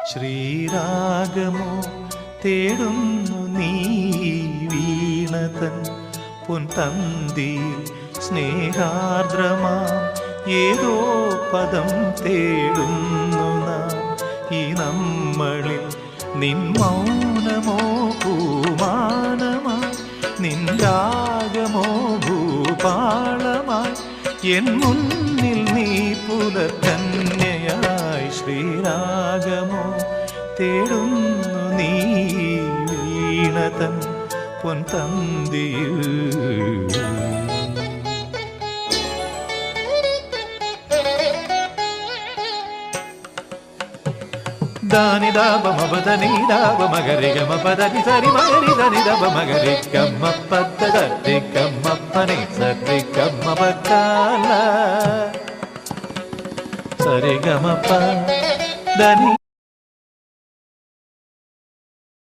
ശ്രീരാഗമോ തേടുന്നു നീ വീണതൻ പൊൻതന്തിയിൽ സ്നേഹാർദ്രമാം ഏതോ പദം തേടുന്നു നാം ഈ നമ്മളിൽ. നിൻ മൗനമോ പൂമാനമായി, നിൻ രാഗമോ ഭൂപാളമായി, എൻ മുന്നിൽ നീ പുലകന്യയായി. ശ്രീരാഗമോ തേടുന്നു നീ വീണതൻ പൊൻതന്തിയിൽ. ದಾನಿ ದಾಬ ಮಬದನಿ ದಾಬ ಮಗರಿ ಗಮ ಪದನಿ ಸರಿ ಮಗರಿ ಧನಿ ದಬ ಮಗರಿ ಗಮ್ಮ ಪದ್ದ ದಿ ಗಮ್ಮಪ್ಪನಿ ಸರಿ ಗಮ್ಮ ಬಕ್ಕಾಲ ಸರಿ ಗಮಪ ಧನಿ.